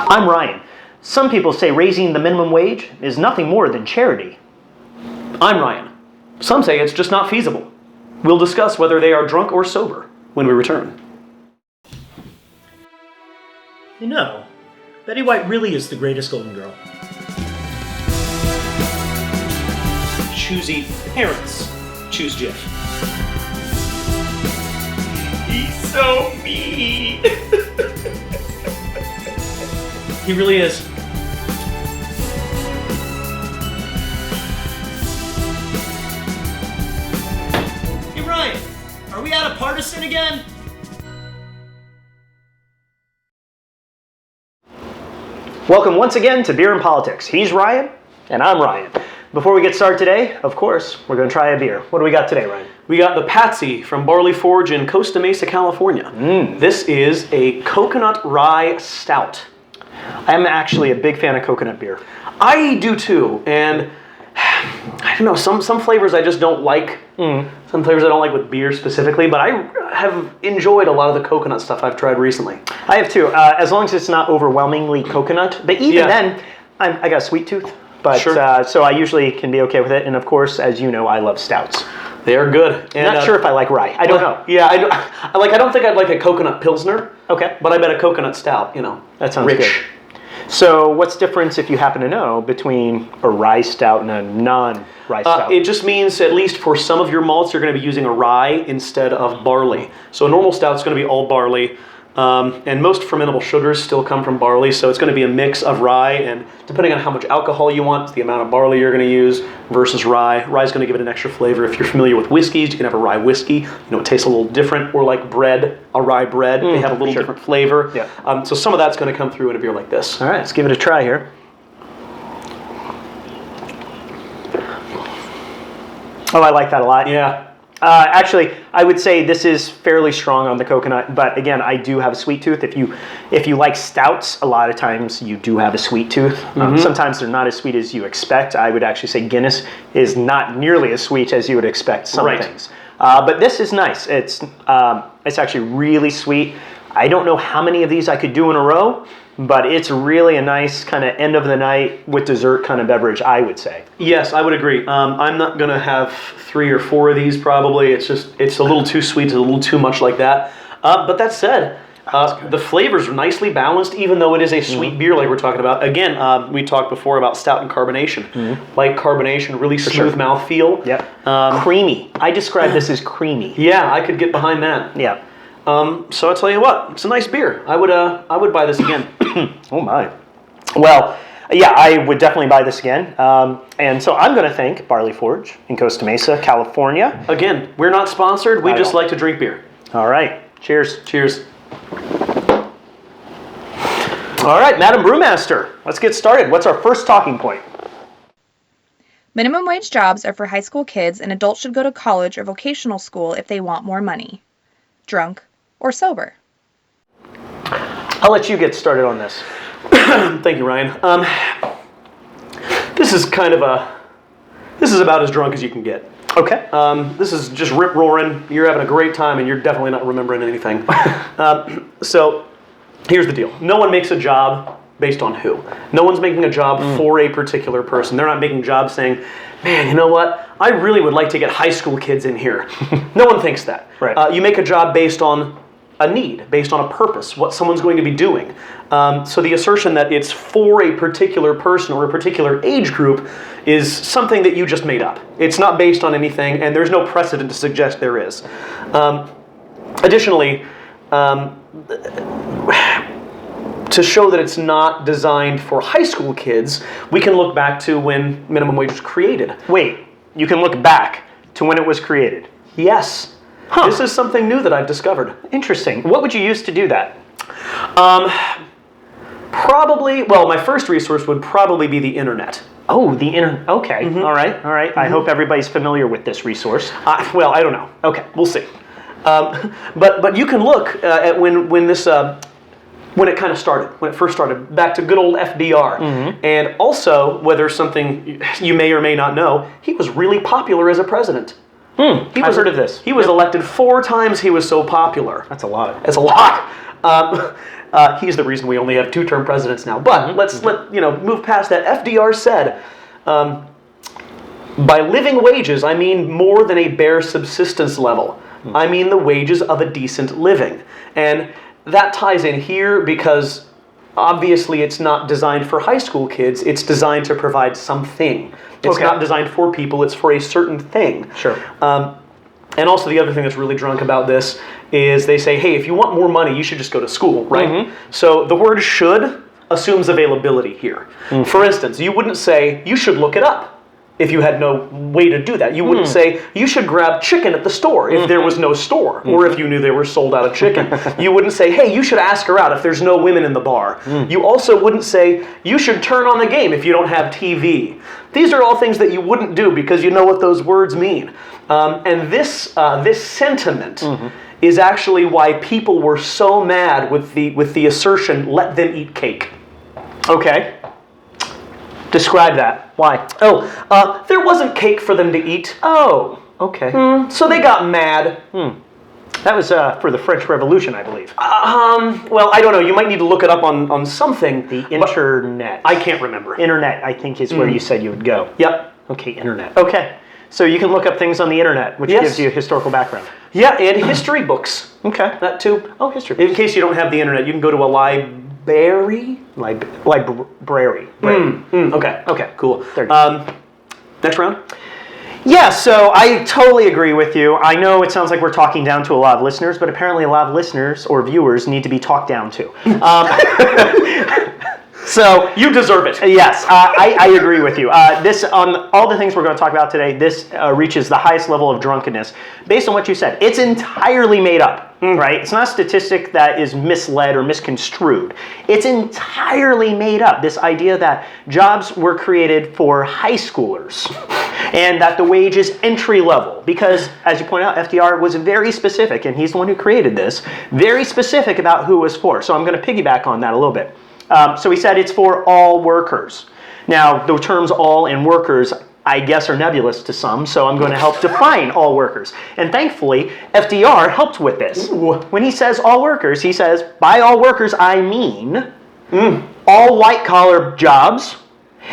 I'm Ryan. Some people say raising the minimum wage is nothing more than charity. I'm Ryan. Some say it's just not feasible. We'll discuss whether they are drunk or sober when we return. You know, Betty White really is the greatest Golden Girl. Choosy parents choose Jif. He's so mean. He really is. Hey Ryan, are we out of partisan again? Welcome once again to Beer and Politics. He's Ryan, and I'm Ryan. Before we get started today, of course, we're going to try a beer. What do we got today, Ryan? We got the Patsy from Barley Forge in Costa Mesa, California. This is a coconut rye stout. I'm actually a big fan of coconut beer. I do too, and I don't know, some flavors I just don't like. Some flavors I don't like with beer specifically, but I have enjoyed a lot of the coconut stuff I've tried recently. I have too, as long as it's not overwhelmingly coconut. But even then, I got a sweet tooth. But Sure. So I usually can be okay with it. And of course, as you know, I love stouts. They are good. And not sure if I like rye. I don't know. Yeah, I don't think I'd like a coconut pilsner. Okay. But I bet a coconut stout, That sounds rich. good. So what's the difference, if you happen to know, between a rye stout and a non-rye stout? It just means, at least for some of your malts, you're going to be using a rye instead of barley. So a normal stout's going to be all barley. And most fermentable sugars still come from barley, so it's going to be a mix of rye, and depending on how much alcohol you want, the amount of barley you're going to use versus rye. Rye's going to give it an extra flavor. If you're familiar with whiskeys, you can have a rye whiskey. It tastes a little different, or like bread, a rye bread. They have a little different flavor. Yeah. So some of that's going to come through in a beer like this. All right, let's give it a try here. Oh, I like that a lot. Yeah. Actually, I would say this is fairly strong on the coconut, but again, I do have a sweet tooth. If you like stouts, a lot of times you do have a sweet tooth. Sometimes they're not as sweet as you expect. I would actually say Guinness is not nearly as sweet as you would expect some things. But this is nice. It's actually really sweet. I don't know how many of these I could do in a row, but it's really a nice kind of end of the night with dessert kind of beverage, I would say. Yes, I would agree. I'm not going to have 3 or 4 of these probably. It's a little too sweet, it's a little too much like that. But that said, the flavors are nicely balanced, even though it is a sweet beer like we're talking about. Again, we talked before about stout and carbonation. Light carbonation, really smooth mouthfeel. Yep. Creamy. I describe this as creamy. Yeah, I could get behind that. Yeah. So I'll tell you what, it's a nice beer. I would buy this again. Oh my. Well, yeah, I would definitely buy this again. And so I'm going to thank Barley Forge in Costa Mesa, California. Again, we're not sponsored. We just like to drink beer. All right. Cheers. Cheers. All right, Madam Brewmaster, let's get started. What's our first talking point? Minimum wage jobs are for high school kids, and adults should go to college or vocational school if they want more money. Drunk or sober? I'll let you get started on this. Thank you, Ryan. This is about as drunk as you can get. Okay. This is just rip roaring. You're having a great time, and you're definitely not remembering anything. So, here's the deal. No one makes a job based on who. No one's making a job for a particular person. They're not making jobs saying, man, you know what? I really would like to get high school kids in here. No one thinks that. Right. You make a job based on a need, based on a purpose, what someone's going to be doing. So the assertion that it's for a particular person or a particular age group is something that you just made up. It's not based on anything, and there's no precedent to suggest there is. Additionally, to show that it's not designed for high school kids, we can look back to when minimum wage was created. Wait, you can look back to when it was created? Yes. Huh. This is something new that I've discovered. Interesting. What would you use to do that? Probably, my first resource would probably be the internet. Oh, the internet. Okay. All right. I hope everybody's familiar with this resource. I don't know. Okay. We'll see. But you can look at when this when it kind of started, when it first started, back to good old FDR. And also, whether something you may or may not know, he was really popular as a president. I've heard of this. He was elected 4 times. He was so popular. That's a lot. It's a lot. He's the reason we only have 2-term presidents now. But let's move past that. FDR said, by living wages, I mean more than a bare subsistence level. I mean the wages of a decent living. And that ties in here because obviously it's not designed for high school kids. It's designed to provide something. It's not designed for people. It's for a certain thing. Sure. And also the other thing that's really drunk about this is they say, hey, if you want more money, you should just go to school, right? So the word should assumes availability here. For instance, you wouldn't say, you should look it up if you had no way to do that. You wouldn't say, you should grab chicken at the store if there was no store, or if you knew they were sold out of chicken. You wouldn't say, hey, you should ask her out if there's no women in the bar. You also wouldn't say, you should turn on the game if you don't have TV. These are all things that you wouldn't do because you know what those words mean. And this sentiment is actually why people were so mad with the assertion, let them eat cake. Okay. Describe that. Why? Oh, there wasn't cake for them to eat. Oh, okay. So they got mad. That was for the French Revolution, I believe. Well, I don't know. You might need to look it up on something. The internet. I can't remember. Internet, I think, is where you said you would go. Yep. Okay, internet. Okay. So you can look up things on the internet, which gives you a historical background. Yeah, and history books. Okay. That too. Oh, history books. In case you don't have the internet, you can go to a library. Library. Okay, cool. Next round? Yeah, so I totally agree with you. I know it sounds like we're talking down to a lot of listeners, but apparently a lot of listeners or viewers need to be talked down to. So you deserve it. Yes, I agree with you. This on all the things we're going to talk about today. This reaches the highest level of drunkenness based on what you said. It's entirely made up, right? It's not a statistic that is misled or misconstrued. It's entirely made up. This idea that jobs were created for high schoolers and that the wage is entry level because, as you point out, FDR was very specific, and he's the one who created this, very specific about who it was for. So I'm going to piggyback on that a little bit. So he said it's for all workers. Now, the terms all and workers, I guess, are nebulous to some, so I'm going to help define all workers. And thankfully, FDR helped with this. When he says all workers, he says, by all workers, I mean all white-collar jobs,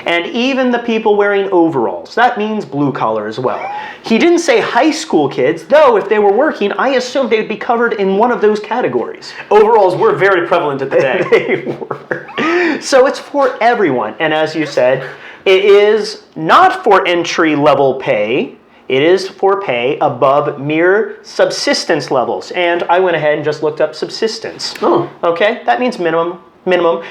and even the people wearing overalls. That means blue-collar as well. He didn't say high school kids, though if they were working, I assumed they'd be covered in one of those categories. Overalls were very prevalent at the day. They were. So it's for everyone. And as you said, it is not for entry-level pay. It is for pay above mere subsistence levels. And I went ahead and just looked up subsistence. Oh. Okay? That means minimum.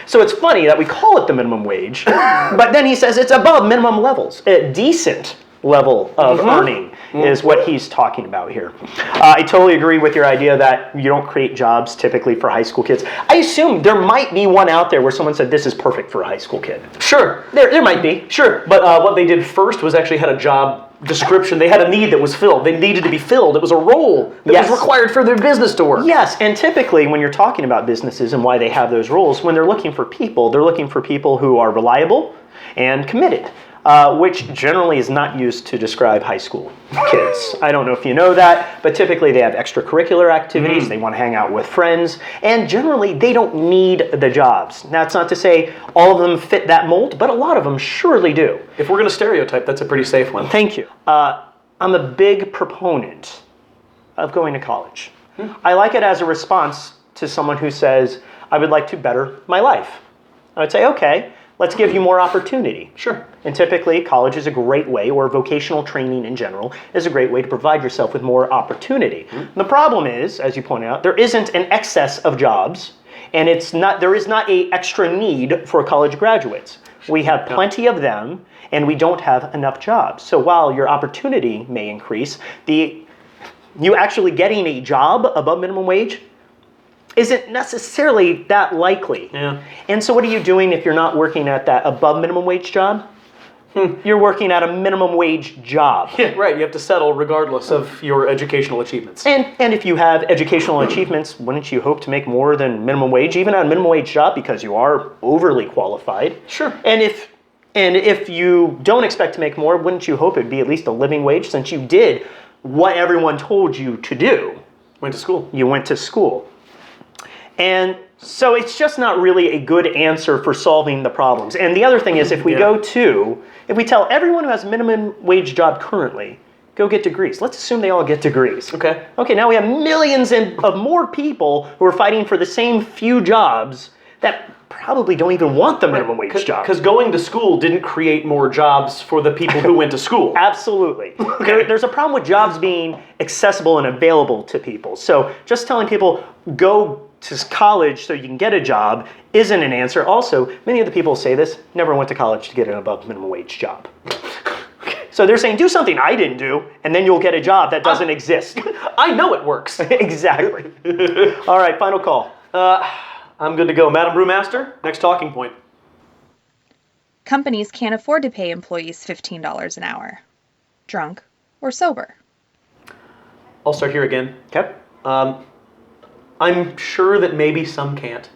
So it's funny that we call it the minimum wage, but then he says it's above minimum levels. A decent level of earning is what he's talking about here. I totally agree with your idea that you don't create jobs typically for high school kids. I assume there might be one out there where someone said this is perfect for a high school kid. Sure. There might be. Sure. But what they did first was actually had a job description. They had a need that was filled. They needed to be filled. It was a role that was required for their business to work. Yes, and typically when you're talking about businesses and why they have those roles, when they're looking for people who are reliable and committed, which generally is not used to describe high school kids. I don't know if you know that, but typically they have extracurricular activities, they want to hang out with friends, and generally they don't need the jobs. That's not to say all of them fit that mold, but a lot of them surely do. If we're going to stereotype, that's a pretty safe one. Thank you. I'm a big proponent of going to college. I like it as a response to someone who says, I would like to better my life. I would say, okay, let's give you more opportunity. Sure. And typically, college is a great way, or vocational training in general, is a great way to provide yourself with more opportunity. The problem is, as you pointed out, there isn't an excess of jobs, and there is not an extra need for college graduates. We have plenty of them, and we don't have enough jobs. So while your opportunity may increase, you actually getting a job above minimum wage isn't necessarily that likely. Yeah. And so what are you doing if you're not working at that above minimum wage job? You're working at a minimum wage job. Yeah, right. You have to settle regardless of your educational achievements. And if you have educational achievements, wouldn't you hope to make more than minimum wage, even at a minimum wage job, because you are overly qualified? Sure. And if you don't expect to make more, wouldn't you hope it'd be at least a living wage, since you did what everyone told you to do? Went to school. You went to school. And so it's just not really a good answer for solving the problems. And the other thing is, if we if we tell everyone who has a minimum wage job currently, go get degrees. Let's assume they all get degrees. Okay. Okay, now we have millions of more people who are fighting for the same few jobs that probably don't even want the minimum wage job. Because going to school didn't create more jobs for the people who went to school. Absolutely. There's a problem with jobs being accessible and available to people. So just telling people, go to college so you can get a job isn't an answer. Also, many of the people who say this never went to college to get an above minimum wage job. So they're saying, do something I didn't do, and then you'll get a job that doesn't exist. I know it works. Exactly. All right, final call. I'm good to go. Madam Brewmaster, next talking point. Companies can't afford to pay employees $15 an hour. Drunk or sober? I'll start here again. Okay. I'm sure that maybe some can't,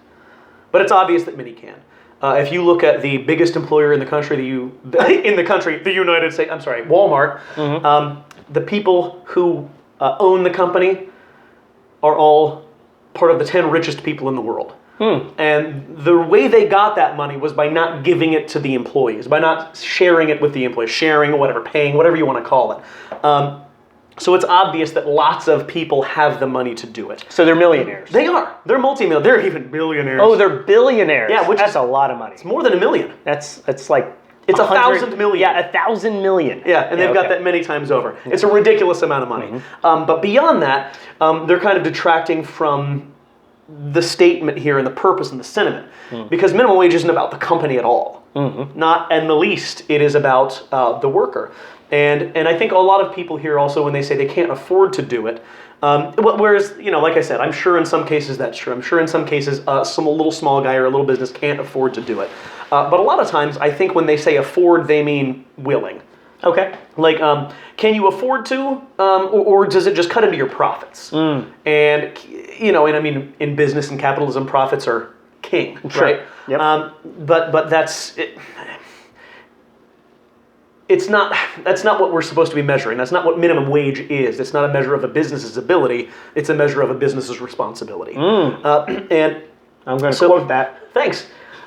but it's obvious that many can. If you look at the biggest employer in the country, the United States, I'm sorry, Walmart, the people who own the company are all part of the 10 richest people in the world. And the way they got that money was by not giving it to the employees, by not sharing it with the employees, sharing or whatever, paying, whatever you want to call it. So it's obvious that lots of people have the money to do it. So they're millionaires. They are. They're multi-millionaires. They're even billionaires. Oh, they're billionaires. Yeah, that's a lot of money. It's more than $1 million. It's like it's 1,000 million. Yeah, 1,000 million. Yeah, and they've got that many times over. It's a ridiculous amount of money. But beyond that, they're kind of detracting from the statement here and the purpose and the sentiment, because minimum wage isn't about the company at all. Not in the least. It is about the worker. And I think a lot of people here also, when they say they can't afford to do it, whereas, like I said, I'm sure in some cases that's true. I'm sure in some cases some little small guy or a little business can't afford to do it. But a lot of times, I think when they say afford, they mean willing. Okay. Like, can you afford to, or does it just cut into your profits? And, I mean, in business and capitalism, profits are king, right? Yep. But that's... That's not what we're supposed to be measuring. That's not what minimum wage is. It's not a measure of a business's ability. It's a measure of a business's responsibility. And I'm going to quote that. Thanks.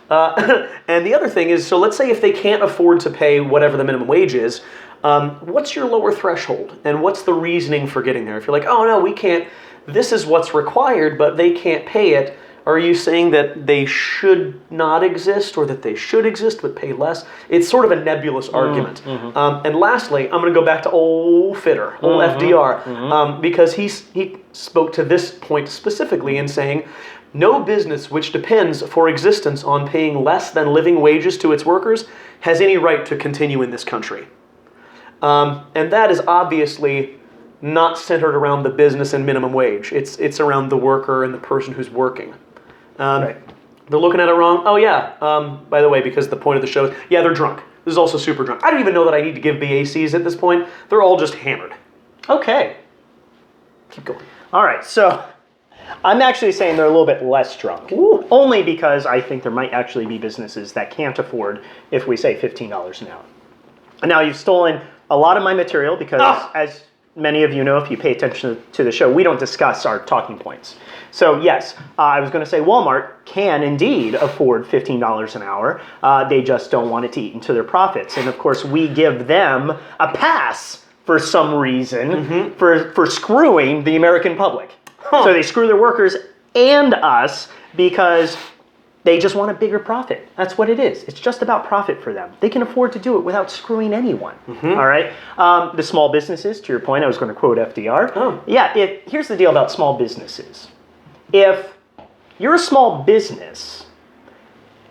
And the other thing is, so let's say if they can't afford to pay whatever the minimum wage is, what's your lower threshold? And what's the reasoning for getting there? If you're like, oh no, we can't, this is what's required, but they can't pay it, are you saying that they should not exist or that they should exist but pay less? It's sort of a nebulous argument. And lastly, I'm going to go back to old Fitter, old FDR, because he spoke to this point specifically in saying, no business which depends for existence on paying less than living wages to its workers has any right to continue in this country. And that is obviously not centered around the business and minimum wage. It's around the worker and the person who's working. They're looking at it wrong. Oh yeah, by the way, because the point of the show is, yeah, they're drunk. This is also super drunk. I don't even know that I need to give BACs at this point. They're all just hammered. Okay. Keep going. All right, so I'm actually saying they're a little bit less drunk. Ooh. Only because I think there might actually be businesses that can't afford, if we say $15 an hour. Now, you've stolen a lot of my material because, as many of you know, if you pay attention to the show, we don't discuss our talking points. So yes, I was going to say Walmart can indeed afford $15 an hour. They just don't want it to eat into their profits. And of course, we give them a pass for some reason for screwing the American public. So they screw their workers and us because they just want a bigger profit. That's what it is. It's just about profit for them. They can afford to do it without screwing anyone. All right. The small businesses, to your point, I was going to quote FDR. Yeah, here's the deal about small businesses. If you're a small business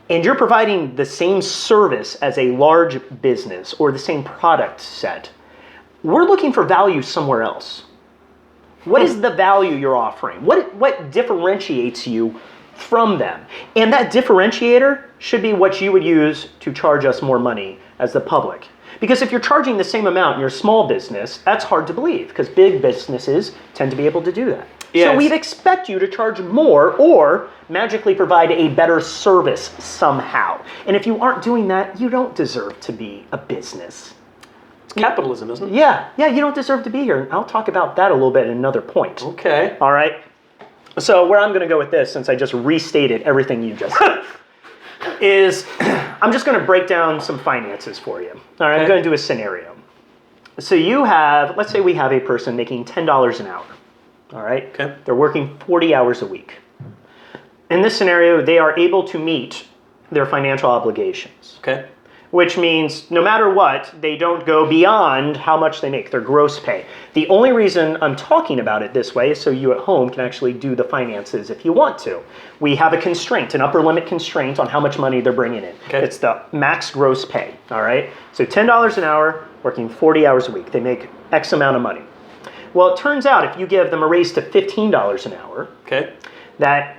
and you're providing the same service as a large business or the same product set, we're looking for value somewhere else. What is the value you're offering? What differentiates you from them? And that differentiator should be what you would use to charge us more money as the public. Because if you're charging the same amount and you're a small business, that's hard to believe because big businesses tend to be able to do that. Yes. So we'd expect you to charge more or magically provide a better service somehow. And if you aren't doing that, you don't deserve to be a business. It's capitalism, isn't it? Yeah, you don't deserve to be here. I'll talk about that a little bit in another point. Okay. All right. So where I'm going to go with this, since I just restated everything you just said, is I'm just going to break down some finances for you. All right, I'm going to do a scenario. So you have, let's say we have a person making $10 an hour. All right? Okay. They're working 40 hours a week. In this scenario, they are able to meet their financial obligations. Okay. Which means no matter what, they don't go beyond how much they make, their gross pay. The only reason I'm talking about it this way is so you at home can actually do the finances if you want to. We have a constraint, an upper limit constraint on how much money they're bringing in. Okay. It's the max gross pay, all right? So $10 an hour, working 40 hours a week. They make X amount of money. Well, it turns out if you give them a raise to $15 an hour, Okay. that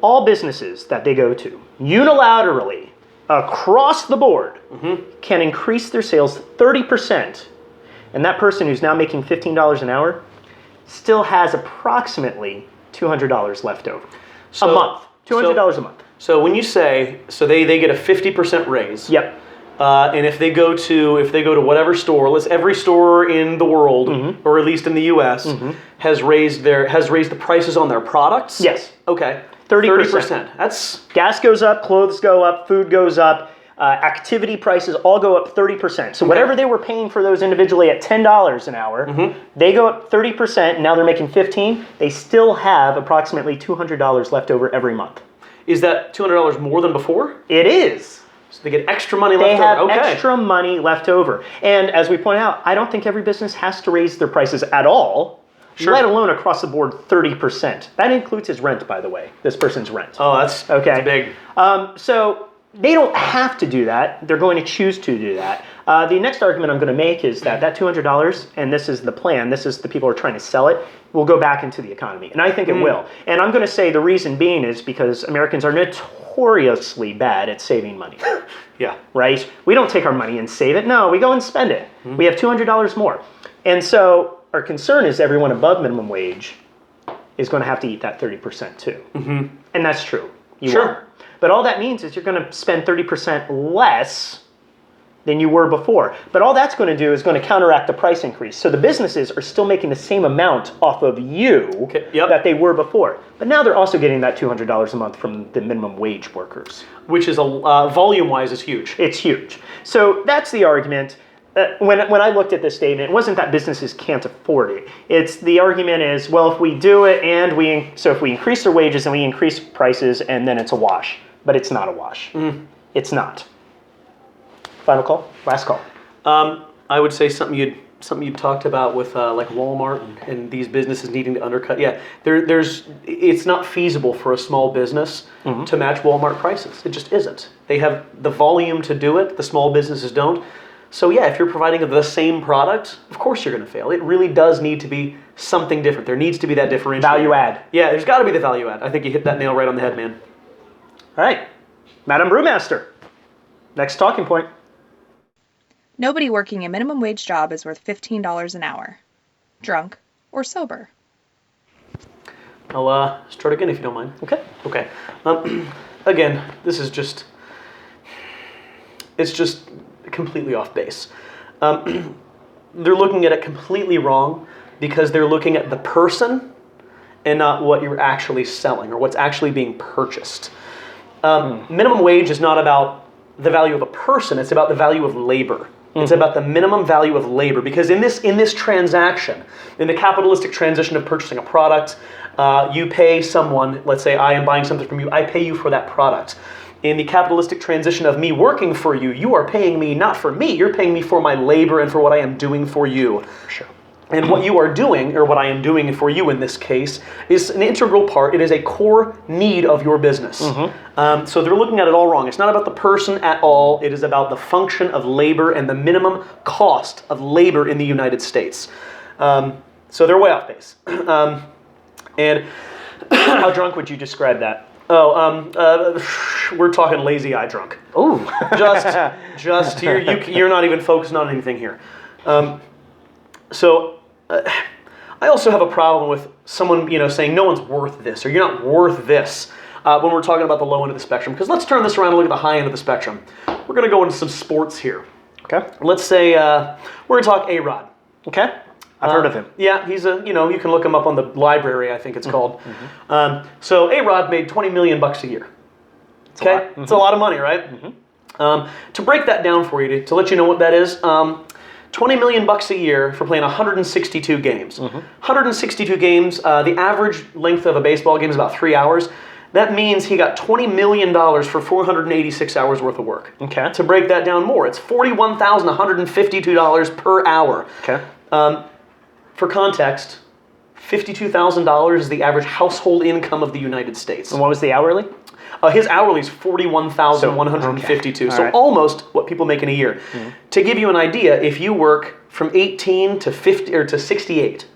all businesses that they go to unilaterally across the board can increase their sales 30%, and that person who's now making $15 an hour still has approximately $200 left over a month. $200 a month. So when you say, so they get a 50% raise. Yep. And if they go to whatever store, every store in the world, or at least in the U.S., has raised the prices on their products. Yes. Okay. 30%. That's Gas goes up, clothes go up, food goes up, activity prices all go up 30%. So whatever they were paying for those individually at $10 an hour, they go up 30%, and now they're making $15. They still have approximately $200 left over every month. Is that $200 more than before? It is. So they get extra money left They have over. Okay. extra money left over. And as we point out, I don't think every business has to raise their prices at all, let alone across the board 30%. That includes his rent, by the way, this person's rent. Oh, that's big. So they don't have to do that. They're going to choose to do that. The next argument I'm going to make is that $200, and this is the plan, this is the people who are trying to sell it, will go back into the economy. And I think it will. And I'm going to say the reason being is because Americans are notoriously bad at saving money. Yeah. Right? We don't take our money and save it. No, we go and spend it. We have $200 more. And so our concern is everyone above minimum wage is going to have to eat that 30% too. And that's true. You are. But all that means is you're going to spend 30% less than you were before. But all that's going to do is going to counteract the price increase. So the businesses are still making the same amount off of you that they were before. But now they're also getting that $200 a month from the minimum wage workers. Which is, volume-wise, is huge. It's huge. So that's the argument. When I looked at this statement, it wasn't that businesses can't afford it. It's the argument is, well, if we do it and if we increase their wages and we increase prices, and then it's a wash. But it's not a wash. It's not. Final call? Last call. I would say something you'd talked about with like Walmart and these businesses needing to undercut. Yeah, it's not feasible for a small business to match Walmart prices. It just isn't. They have the volume to do it. The small businesses don't. So yeah, if you're providing the same product, of course you're going to fail. It really does need to be something different. There needs to be that differentiator. Value add. Yeah, there's got to be the value add. I think you hit that nail right on the head, man. All right. Madam Brewmaster. Next talking point. Nobody working a minimum wage job is worth $15 an hour. Drunk or sober. I'll start again if you don't mind. Okay. Again, it's just completely off base. They're looking at it completely wrong because they're looking at the person and not what you're actually selling or what's actually being purchased. Minimum wage is not about the value of a person, it's about the value of labor. It's about the minimum value of labor, because in this transaction, in the capitalistic transition of purchasing a product, you pay someone, let's say I am buying something from you, I pay you for that product. In the capitalistic transition of me working for you, you are paying me not for me, you're paying me for my labor and for what I am doing for you. Sure. And what you are doing, or what I am doing for you in this case, is an integral part. It is a core need of your business. So they're looking at it all wrong. It's not about the person at all. It is about the function of labor and the minimum cost of labor in the United States. So they're way off base. And how drunk would you describe that? We're talking lazy eye drunk. Oh, just you're not even focusing on anything here. So I also have a problem with someone, saying no one's worth this or you're not worth this when we're talking about the low end of the spectrum. Because let's turn this around and look at the high end of the spectrum. We're going to go into some sports here. okay. Let's say we're going to talk A-Rod. Okay. I've heard of him. Yeah, he's you can look him up on the library, I think it's called. So A-Rod made $20 million a year. Okay, it's a lot of money, right? To break that down for you, to let you know what that is, $20 million a year for playing 162 games. 162 games, the average length of a baseball game is about 3 hours. That means he got $20 million for 486 hours worth of work. Okay. To break that down more, it's $41,152 per hour. Okay. For context, $52,000 is the average household income of the United States. And what was the hourly? His hourly is $41,152, so right. almost what people make in a year. To give you an idea, if you work from 18 to 50 or to 68,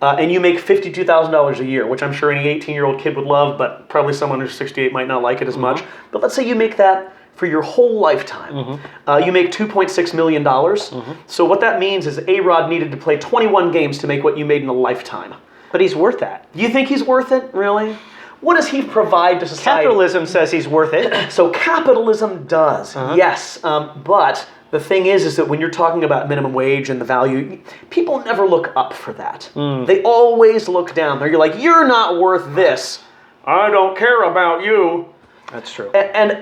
and you make $52,000 a year, which I'm sure any 18-year-old kid would love, but probably someone who's 68 might not like it as much. But let's say you make that for your whole lifetime. You make $2.6 million. So what that means is A-Rod needed to play 21 games to make what you made in a lifetime. But he's worth that. You think he's worth it, really? What does he provide to society? Capitalism says he's worth it. So capitalism does, yes. But the thing is that when you're talking about minimum wage and the value, people never look up for that. They always look down. You're like, you're not worth this. I don't care about you. That's true. And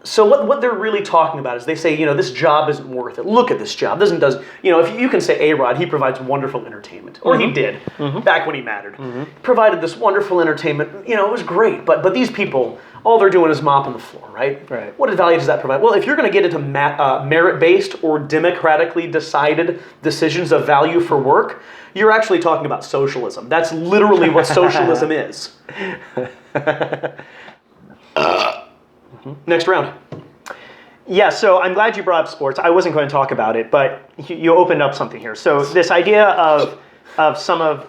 so what they're really talking about is they say, this job isn't worth it. Look at this job. If you can say A-Rod, he provides wonderful entertainment. Or he did, back when he mattered. Provided this wonderful entertainment. It was great. But these people, all they're doing is mopping the floor, right? Right. What value does that provide? Well, if you're going to get into merit-based or democratically decided decisions of value for work, you're actually talking about socialism. That's literally what socialism is. Next round. Yeah, so I'm glad you brought up sports. I wasn't going to talk about it, but you opened up something here. So this idea of some of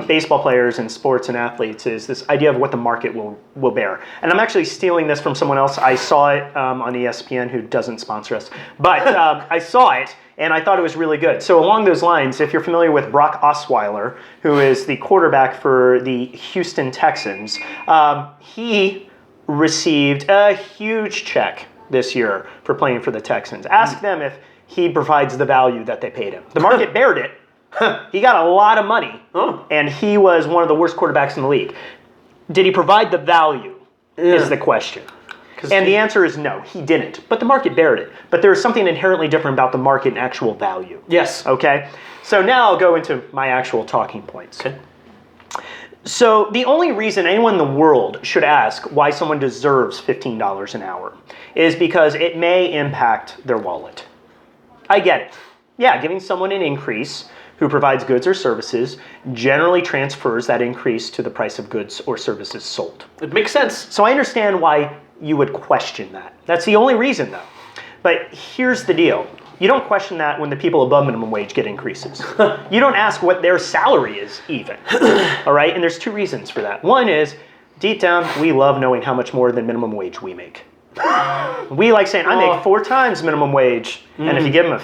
baseball players and sports and athletes is this idea of what the market will bear. And I'm actually stealing this from someone else. I saw it on ESPN, who doesn't sponsor us. But I saw it, and I thought it was really good. So along those lines, if you're familiar with Brock Osweiler, who is the quarterback for the Houston Texans, he received a huge check this year for playing for the Texans. Ask them if he provides the value that they paid him. The market bared it. He got a lot of money, and he was one of the worst quarterbacks in the league. Did he provide the value is the question. And the answer is no, he didn't. But the market bared it. But there's something inherently different about the market and actual value. Yes. Okay? So now I'll go into my actual talking points. Okay. So the only reason anyone in the world should ask why someone deserves $15 an hour is because it may impact their wallet. I get it. Yeah, giving someone an increase who provides goods or services generally transfers that increase to the price of goods or services sold. It makes sense. So I understand why you would question that. That's the only reason, though. But here's the deal. You don't question that when the people above minimum wage get increases. You don't ask what their salary is even. All right? And there's two reasons for that. One is, deep down, we love knowing how much more than minimum wage we make. We like saying, I make 4 times minimum wage. And if you give them a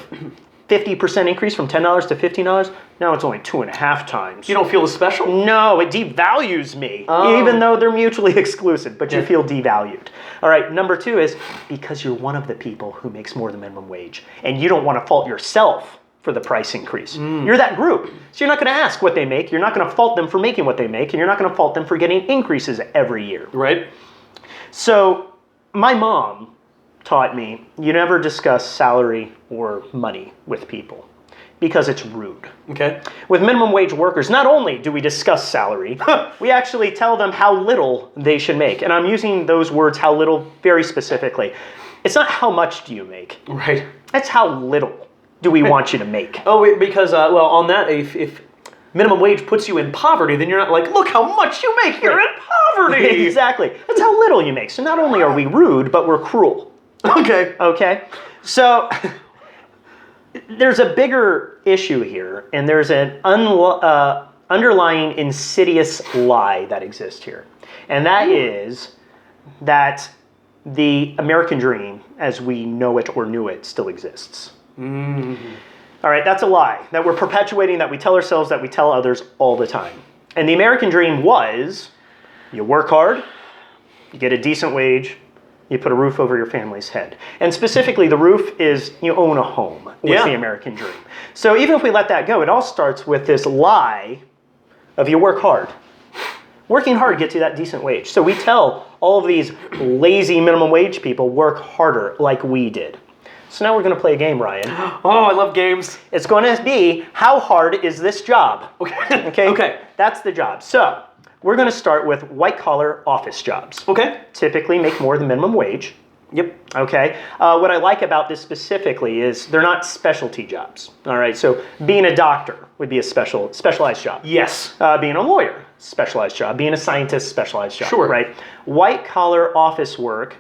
50% increase from $10 to $15, now it's only 2.5 times. You don't feel as special? No, it devalues me, even though they're mutually exclusive, but you feel devalued. All right, number 2 is because you're one of the people who makes more than minimum wage, and you don't want to fault yourself for the price increase. You're that group. So you're not going to ask what they make, you're not going to fault them for making what they make, and you're not going to fault them for getting increases every year. Right. So my mom taught me you never discuss salary or money with people because it's rude. Okay. With minimum wage workers, not only do we discuss salary, we actually tell them how little they should make. And I'm using those words, how little, very specifically. It's not how much do you make. Right. It's how little do we want you to make. Oh, because, on that, if minimum wage puts you in poverty, then you're not like, look how much you make, you're in poverty. Exactly. That's how little you make. So not only are we rude, but we're cruel. Okay. Okay? So there's a bigger issue here, and there's an underlying insidious lie that exists here. And that is that the American dream, as we know it or knew it, still exists. All right, that's a lie that we're perpetuating, that we tell ourselves, that we tell others all the time. And the American dream was, you work hard, you get a decent wage, You put a roof over your family's head. And specifically, the roof is you own a home. Was the American dream. So even if we let that go, it all starts with this lie of you work hard. Working hard gets you that decent wage. So we tell all of these lazy minimum wage people work harder like we did. So now we're going to play a game, Ryan. Oh, I love games. It's going to be, how hard is this job? Okay. Okay. That's the job. So we're going to start with white-collar office jobs. Okay. Typically make more than minimum wage. Yep. Okay. What I like about this specifically is they're not specialty jobs. All right. So being a doctor would be a specialized job. Yes. Being a lawyer, specialized job. Being a scientist, specialized job. Sure. Right. White-collar office work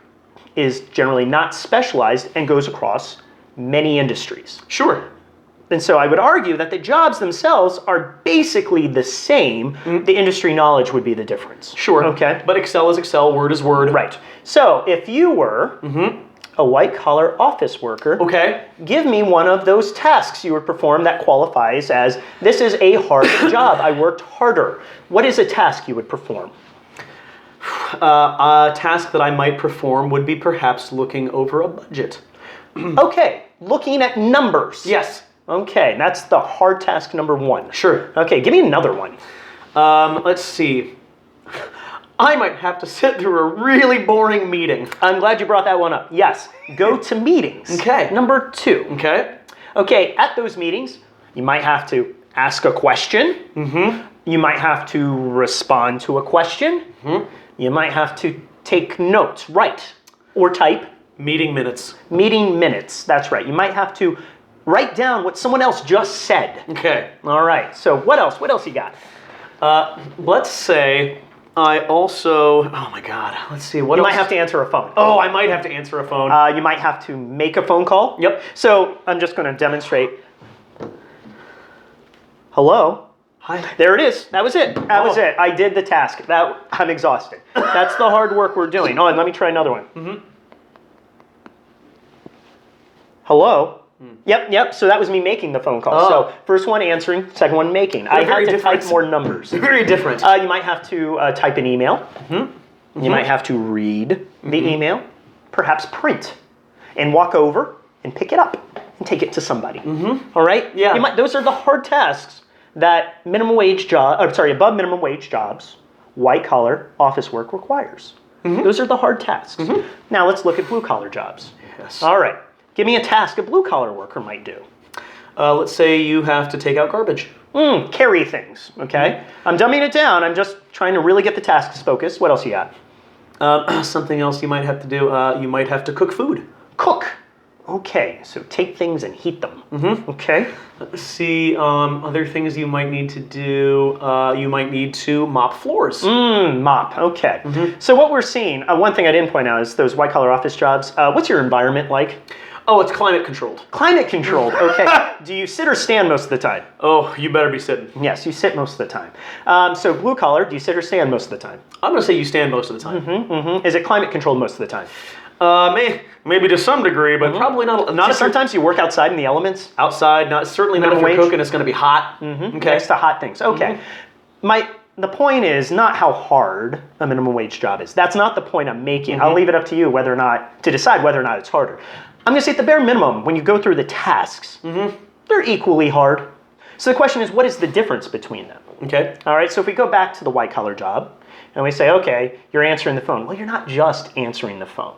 is generally not specialized and goes across many industries. Sure. And so I would argue that the jobs themselves are basically the same. The industry knowledge would be the difference. Sure. Okay. But Excel is Excel, Word is Word. Right. So if you were a white-collar office worker, Okay. give me one of those tasks you would perform that qualifies as, this is a hard job. I worked harder. What is a task you would perform? A task that I might perform would be perhaps looking over a budget. Okay. Looking at numbers. Yes. Okay. That's the hard task number one. Sure. Okay. Give me another one. Let's see. I might have to sit through a really boring meeting. I'm glad you brought that one up. Yes. Go to meetings. Okay. Number two. Okay. Okay, at those meetings, you might have to ask a question. You might have to respond to a question. You might have to take notes, write, or type. Meeting minutes. Meeting minutes, that's right. You might have to write down what someone else just said. Okay. All right, so what else? What else you got? Let's say I also, oh my God, let's see, what You else? might have to answer a phone. Oh, I might have to answer a phone. You might have to make a phone call. Yep. So I'm just going to demonstrate. Hello? Hi. There it is. That was it. That was Oh. it. I did the task. I'm exhausted. That's the hard work we're doing. Oh, and let me try another one. Hello? Yep. So that was me making the phone call. Oh. So first one answering, second one making. I had very to different. type more numbers. Very different. You might have to type an email. You might have to read the email, perhaps print, and walk over and pick it up and take it to somebody. All right? Yeah. Those are the hard tasks that above minimum wage jobs, white collar office work requires. Those are the hard tasks. Now let's look at blue collar jobs. Yes. All right. Give me a task a blue collar worker might do. Let's say you have to take out garbage. Carry things, okay? I'm dumbing it down. I'm just trying to really get the tasks focused. What else you got? Something else you might have to do, you might have to cook food. Cook. Okay, so take things and heat them. Okay. Let's see, other things you might need to do, you might need to mop floors. Mop. Okay. So what we're seeing, one thing I didn't point out is those white collar office jobs. What's your environment like? Oh, it's climate controlled. Climate controlled. Okay. Do you sit or stand most of the time? Oh, you better be sitting. Yes, you sit most of the time. So blue collar, do you sit or stand most of the time? I'm going to say you stand most of the time. Is it climate controlled most of the time? Maybe to some degree, but probably not if you're Sometimes you work outside in the elements. outside. Certainly not if Minimum you're wage? cooking. It's going to be hot. Okay. Next to hot things. Okay. The point is not how hard a minimum wage job is. That's not the point I'm making. I'll leave it up to you to decide whether or not it's harder. I'm going to say at the bare minimum, when you go through the tasks, they're equally hard. So the question is, what is the difference between them? Okay. All right, so if we go back to the white collar job and we say, okay, you're answering the phone. Well, you're not just answering the phone,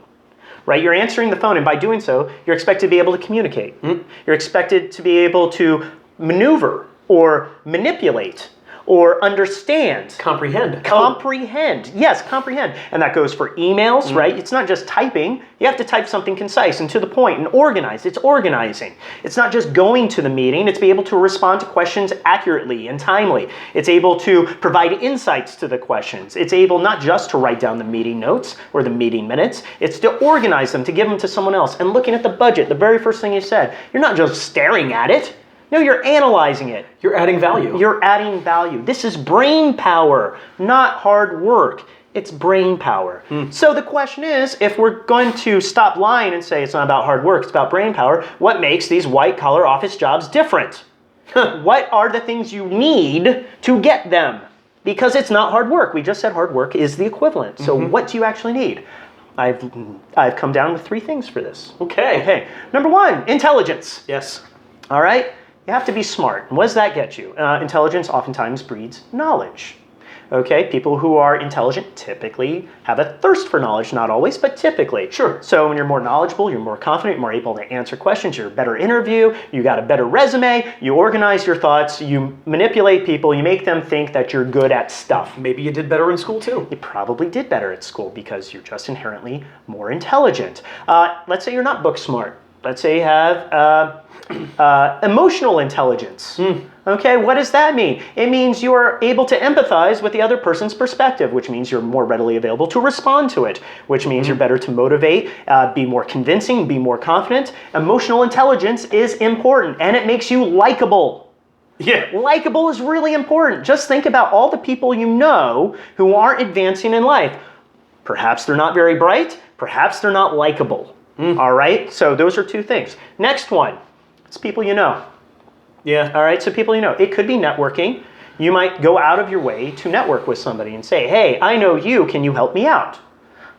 right? You're answering the phone, and by doing so, you're expected to be able to communicate. You're expected to be able to maneuver or manipulate or understand. Comprehend. Comprehend. Yes, comprehend. And that goes for emails, right? It's not just typing. You have to type something concise and to the point and organized. It's organizing. It's not just going to the meeting. It's be able to respond to questions accurately and timely. It's able to provide insights to the questions. It's able not just to write down the meeting notes or the meeting minutes. It's to organize them, to give them to someone else. And looking at the budget, the very first thing you said, you're not just staring at it. No, you're analyzing it. You're adding value. You're adding value. This is brain power, not hard work. It's brain power. So the question is, if we're going to stop lying and say it's not about hard work, it's about brain power, what makes these white-collar office jobs different? What are the things you need to get them? Because it's not hard work. We just said hard work is the equivalent. So what do you actually need? I've come down with 3 things for this. Okay. Okay. Number 1, intelligence. Yes. All right? You have to be smart. And what does that get you? Intelligence oftentimes breeds knowledge. Okay? People who are intelligent typically have a thirst for knowledge, not always, but typically. Sure. So when you're more knowledgeable, you're more confident, you're more able to answer questions, you're a better interview, you got a better resume, you organize your thoughts, you manipulate people, you make them think that you're good at stuff. Maybe you did better in school too. You probably did better at school because you're just inherently more intelligent. Let's say you're not book smart. Let's say you have emotional intelligence. Okay, what does that mean? It means you are able to empathize with the other person's perspective, which means you're more readily available to respond to it, which means you're better to motivate, be more convincing, be more confident. Emotional intelligence is important, and it makes you likable. Yeah. Likable is really important. Just think about all the people you know who aren't advancing in life. Perhaps they're not very bright, perhaps they're not likable. All right, so those are 2 things. Next one, it's people you know. Yeah. All right, so people you know. It could be networking. You might go out of your way to network with somebody and say, hey, I know you, can you help me out?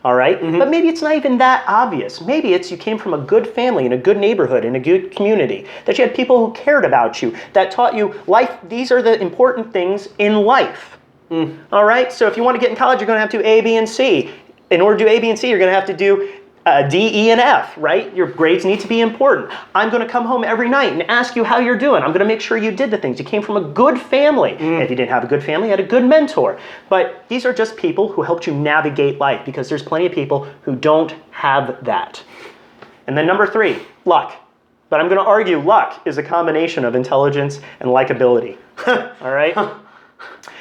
All right, but maybe it's not even that obvious. Maybe it's you came from a good family, in a good neighborhood, in a good community, that you had people who cared about you, that taught you life. These are the important things in life. All right, so if you want to get in college, you're going to have to do A, B, and C. In order to do A, B, and C, you're going to have to do D, E, and F, right? Your grades need to be important. I'm going to come home every night and ask you how you're doing. I'm going to make sure you did the things. You came from a good family. If you didn't have a good family, you had a good mentor. But these are just people who helped you navigate life, because there's plenty of people who don't have that. And then number 3, luck. But I'm going to argue luck is a combination of intelligence and likability. All right?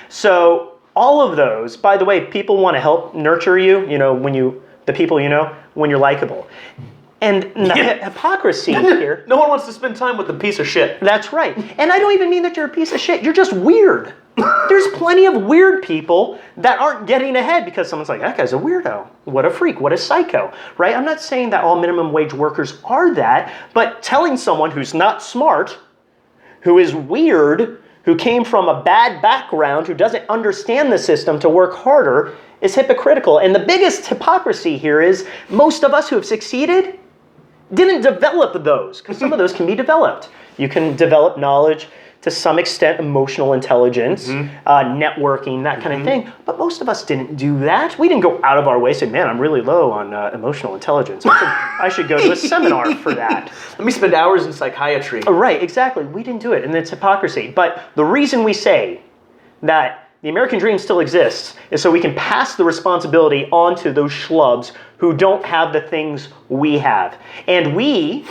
So all of those, by the way, people want to help nurture you, the people you know, when you're likable. And the hypocrisy here. No one wants to spend time with the piece of shit. That's right. And I don't even mean that you're a piece of shit. You're just weird. There's plenty of weird people that aren't getting ahead because someone's like, that guy's a weirdo. What a freak. What a psycho. Right? I'm not saying that all minimum wage workers are that, but telling someone who's not smart, who is weird, who came from a bad background, who doesn't understand the system to work harder, is hypocritical. And the biggest hypocrisy here is most of us who have succeeded didn't develop those, because some of those can be developed. You can develop knowledge, to some extent, emotional intelligence, networking, that kind of thing. But most of us didn't do that. We didn't go out of our way and say, man, I'm really low on emotional intelligence. I should go to a seminar for that. Let me spend hours in psychiatry. Right, exactly. We didn't do it, and it's hypocrisy. But the reason we say that the American dream still exists is so we can pass the responsibility on to those schlubs who don't have the things we have. And we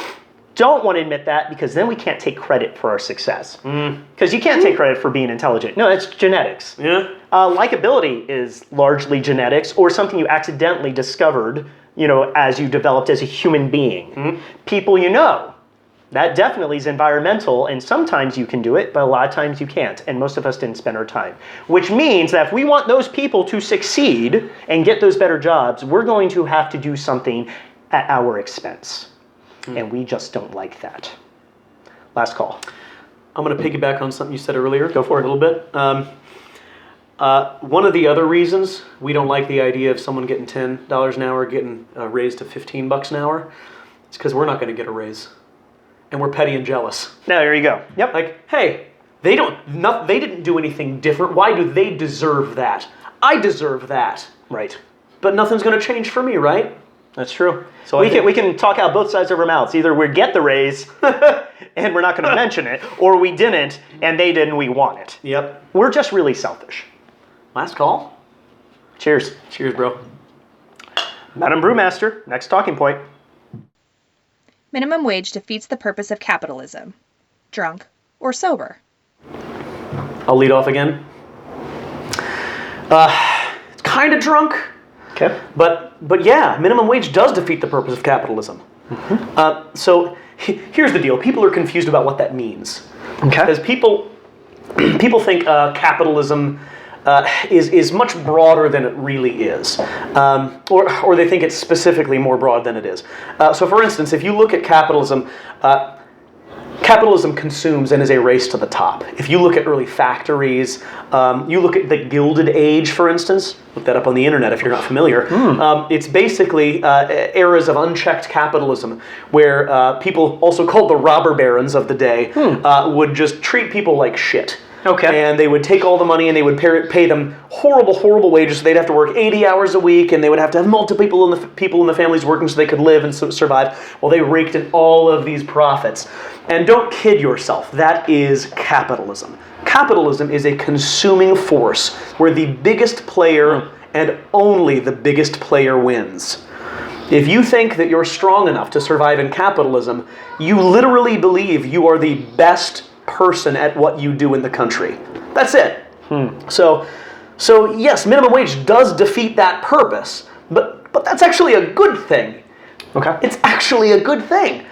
don't want to admit that, because then we can't take credit for our success. Because you can't take credit for being intelligent. No, it's genetics. Yeah. Likability is largely genetics, or something you accidentally discovered, as you developed as a human being. People you know. That definitely is environmental, and sometimes you can do it, but a lot of times you can't, and most of us didn't spend our time. Which means that if we want those people to succeed and get those better jobs, we're going to have to do something at our expense. And we just don't like that. Last call. I'm going to piggyback on something you said earlier. Go for it. A little bit. One of the other reasons we don't like the idea of someone getting $10 an hour getting raised to $15 an hour is because we're not going to get a raise. And we're petty and jealous. Now, there you go. Yep. Like, hey, they didn't do anything different. Why do they deserve that? I deserve that. Right. But nothing's going to change for me, right? That's true. So we can talk out both sides of our mouths. Either we get the raise and we're not going to mention it, or we didn't and they didn't, we want it. Yep. We're just really selfish. Last call. Cheers. Cheers, bro. Madam Brewmaster, next talking point. Minimum wage defeats the purpose of capitalism. Drunk or sober? I'll lead off again. It's kind of drunk. Okay. But yeah, minimum wage does defeat the purpose of capitalism. So here's the deal. People are confused about what that means. Okay. Because people think capitalism is much broader than it really is. Or they think it's specifically more broad than it is. So for instance, if you look at capitalism, capitalism consumes and is a race to the top. If you look at early factories, you look at the Gilded Age, for instance. Look that up on the internet if you're not familiar. It's basically eras of unchecked capitalism, where people, also called the robber barons of the day, would just treat people like shit. Okay. And they would take all the money and they would pay them horrible, horrible wages. So they'd have to work 80 hours a week, and they would have to have multiple people in the families working so they could live and survive. Well, they raked in all of these profits. And don't kid yourself, that is capitalism. Capitalism is a consuming force where the biggest player and only the biggest player wins. If you think that you're strong enough to survive in capitalism, you literally believe you are the best person at what you do in the country. That's it. So yes, minimum wage does defeat that purpose, but that's actually a good thing. Okay. It's actually a good thing.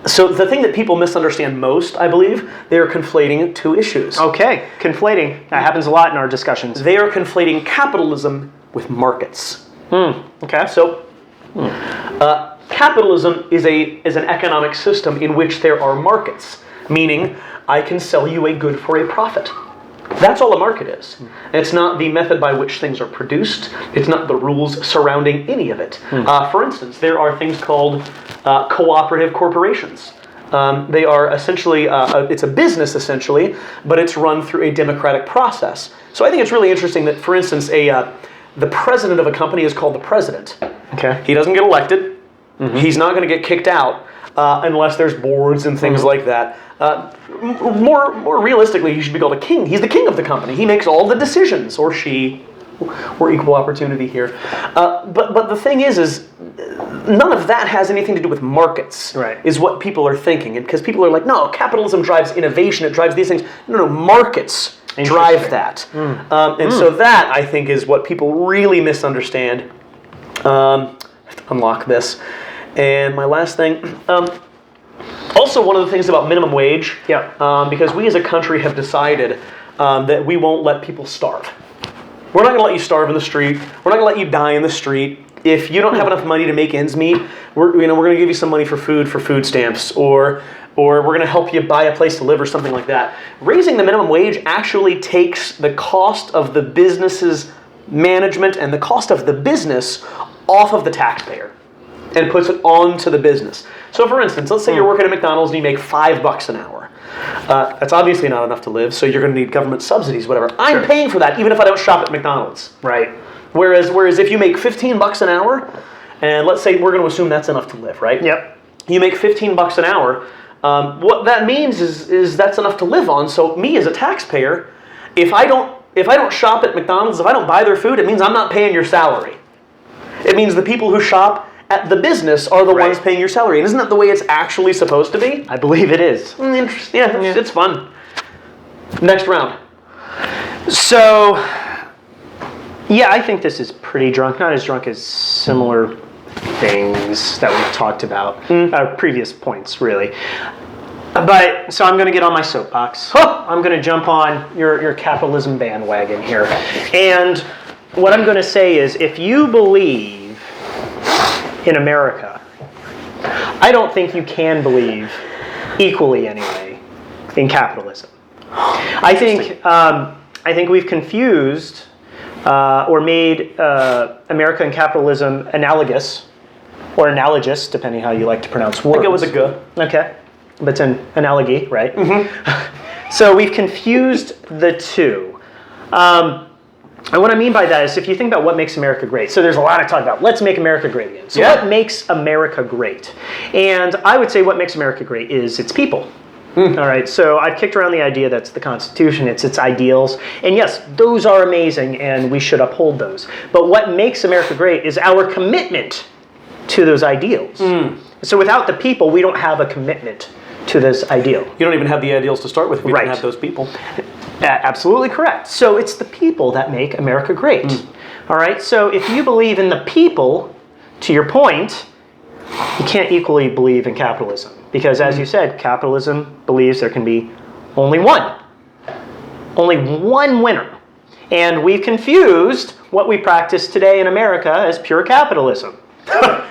So the thing that people misunderstand most, I believe, they are conflating two issues. Okay, conflating. That happens a lot in our discussions. They are conflating capitalism with markets. Okay. So, capitalism is an economic system in which there are markets, meaning I can sell you a good for a profit. That's all a market is. It's not the method by which things are produced. It's not the rules surrounding any of it. For instance, there are things called cooperative corporations. They are essentially, it's a business essentially, but it's run through a democratic process. So I think it's really interesting that, for instance, the president of a company is called the president. Okay. He doesn't get elected. He's not going to get kicked out unless there's boards and things like that. More realistically, he should be called a king. He's the king of the company. He makes all the decisions, or she. We're equal opportunity here. But the thing is none of that has anything to do with markets, right, is what people are thinking. Because people are like, no, capitalism drives innovation, it drives these things. No, markets drive that. So that, I think, is what people really misunderstand. I have to unlock this. And my last thing, also one of the things about minimum wage, because we as a country have decided that we won't let people starve. We're not going to let you starve in the street. We're not going to let you die in the street. If you don't have enough money to make ends meet, we're going to give you some money for food stamps, or we're going to help you buy a place to live or something like that. Raising the minimum wage actually takes the cost of the business's management and the cost of the business off of the taxpayer and puts it onto the business. So for instance, let's say you're working at McDonald's and you make $5 an hour. That's obviously not enough to live, so you're going to need government subsidies, whatever. I'm paying for that even if I don't shop at McDonald's. Right. Whereas if you make $15 an hour, and let's say we're going to assume that's enough to live, right? Yep. You make $15 an hour. What that means is that's enough to live on. So me as a taxpayer, if I don't shop at McDonald's, if I don't buy their food, it means I'm not paying your salary. It means the people who shop at the business are the ones paying your salary. And isn't that the way it's actually supposed to be? I believe it is. Interesting. Yeah, it's fun. Next round. So, yeah, I think this is pretty drunk. Not as drunk as similar things that we've talked about. Previous points, really. But, so I'm going to get on my soapbox. I'm going to jump on your capitalism bandwagon here. And what I'm going to say is, if you believe in America, I don't think you can believe, equally anyway, in capitalism. I think we've confused or made America and capitalism analogous, or analogous, depending how you like to pronounce words. I go with a G. Okay, but it's an analogy, right? So we've confused the two. And what I mean by that is, if you think about what makes America great, so there's a lot of talk about, let's make America great again. So what makes America great? And I would say what makes America great is its people. All right, so I've kicked around the idea that's the Constitution, it's its ideals. And yes, those are amazing and we should uphold those. But what makes America great is our commitment to those ideals. So without the people, we don't have a commitment to this ideal. You don't even have the ideals to start with if you don't have those people. Absolutely correct. So it's the people that make America great. All right, so if you believe in the people, to your point, you can't equally believe in capitalism. Because as you said, capitalism believes there can be only one winner. And we've confused what we practice today in America as pure capitalism.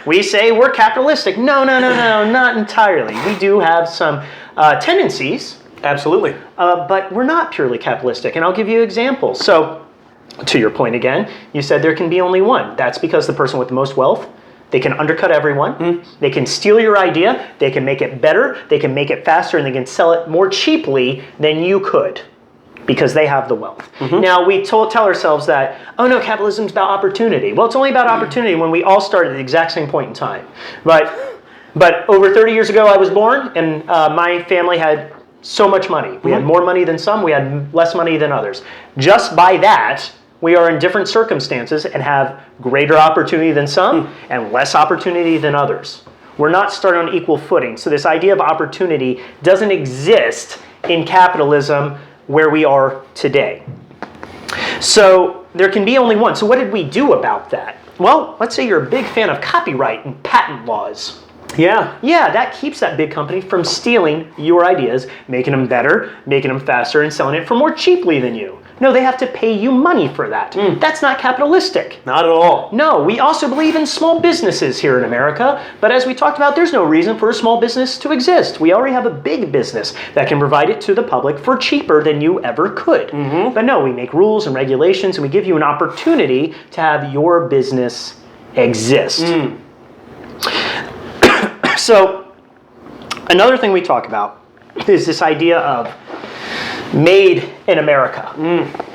We say we're capitalistic. No, not entirely. We do have some tendencies, Absolutely. but we're not purely capitalistic. And I'll give you examples. So, to your point again, you said there can be only one. That's because the person with the most wealth, they can undercut everyone. They can steal your idea. They can make it better. They can make it faster, and they can sell it more cheaply than you could, because they have the wealth. Now, we tell ourselves that, oh no, capitalism's about opportunity. Well, it's only about opportunity when we all start at the exact same point in time. But over 30 years ago, I was born, and my family had so much money. We had more money than some, we had less money than others. Just by that, we are in different circumstances and have greater opportunity than some and less opportunity than others. We're not starting on equal footing. So this idea of opportunity doesn't exist in capitalism where we are today. So there can be only one. So what did we do about that? Well, let's say you're a big fan of copyright and patent laws. Yeah. Yeah, that keeps that big company from stealing your ideas, making them better, making them faster, and selling it for more cheaply than you. No, they have to pay you money for that. That's not capitalistic. Not at all. No, we also believe in small businesses here in America, but as we talked about, there's no reason for a small business to exist. We already have a big business that can provide it to the public for cheaper than you ever could. But no, we make rules and regulations, and we give you an opportunity to have your business exist. So, another thing we talk about is this idea of made in America.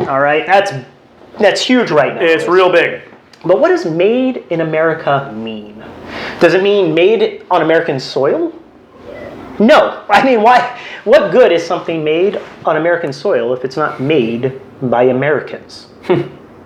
All right, that's huge right now. It's real big. But what does made in America mean? Does it mean made on American soil? No. I mean, why? What good is something made on American soil if it's not made by Americans?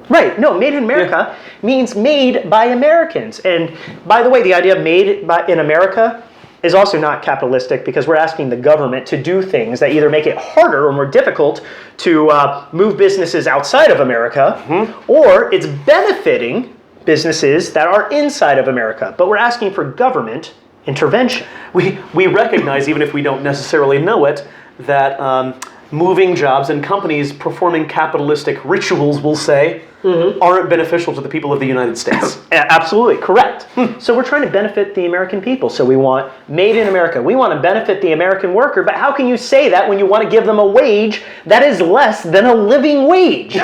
Right. No, made in America means made by Americans. And by the way, the idea of made in America is also not capitalistic, because we're asking the government to do things that either make it harder or more difficult to move businesses outside of America, or it's benefiting businesses that are inside of America. But we're asking for government intervention. We recognize, even if we don't necessarily know it, that moving jobs and companies performing capitalistic rituals, we'll say, aren't beneficial to the people of the United States. Absolutely, correct. So we're trying to benefit the American people. So we want made in America. We want to benefit the American worker, but how can you say that when you want to give them a wage that is less than a living wage?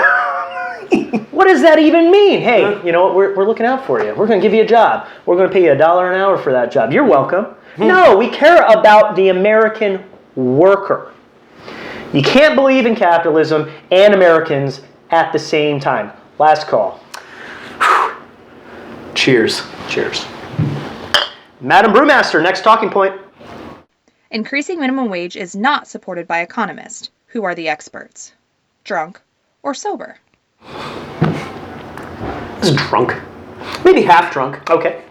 What does that even mean? Hey, you know what, we're looking out for you. We're going to give you a job. We're going to pay you $1 an hour for that job. You're welcome. No, we care about the American worker. You can't believe in capitalism and Americans at the same time. Last call. Cheers. Cheers. Madam Brewmaster, next talking point. Increasing minimum wage is not supported by economists. Who are the experts? Drunk or sober? This is drunk. Maybe half drunk. Okay.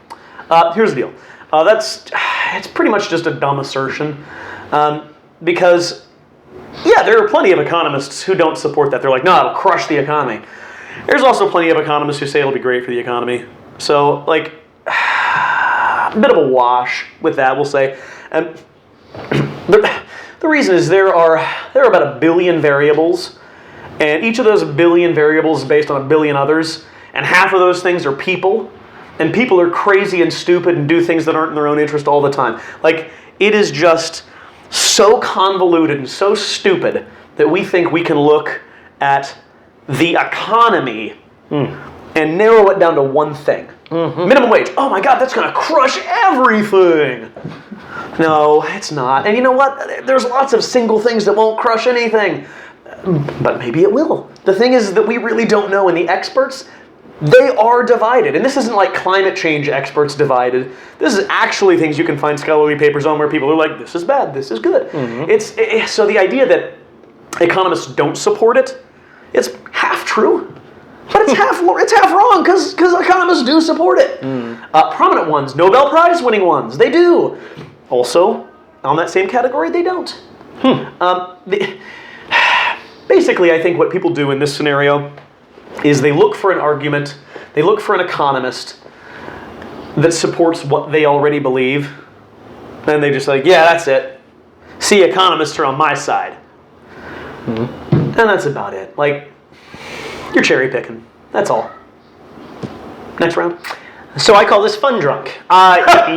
Here's the deal. It's pretty much just a dumb assertion. Because, yeah, there are plenty of economists who don't support that. They're like, no, it'll crush the economy. There's also plenty of economists who say it'll be great for the economy. So, like, a bit of a wash with that, we'll say. And the reason is there are about 1 billion variables, and each of those 1 billion variables is based on 1 billion others, and half of those things are people, and people are crazy and stupid and do things that aren't in their own interest all the time. Like, it is just so convoluted and so stupid that we think we can look at the economy and narrow it down to one thing. Minimum wage. Oh my God, that's going to crush everything. No, it's not. And you know what? There's lots of single things that won't crush anything. But maybe it will. The thing is that we really don't know, and the experts, they are divided. And this isn't like climate change experts divided. This is actually things you can find scholarly papers on where people are like, this is bad, this is good. So the idea that economists don't support it, it's half true, but it's half wrong, because economists do support it. Prominent ones, Nobel Prize winning ones, they do. Also, on that same category, they don't. Basically, I think what people do in this scenario is they look for an argument, they look for an economist that supports what they already believe, and they just like, yeah, that's it. See, economists are on my side. And that's about it. Like, you're cherry picking. That's all. Next round. So I call this fun drunk.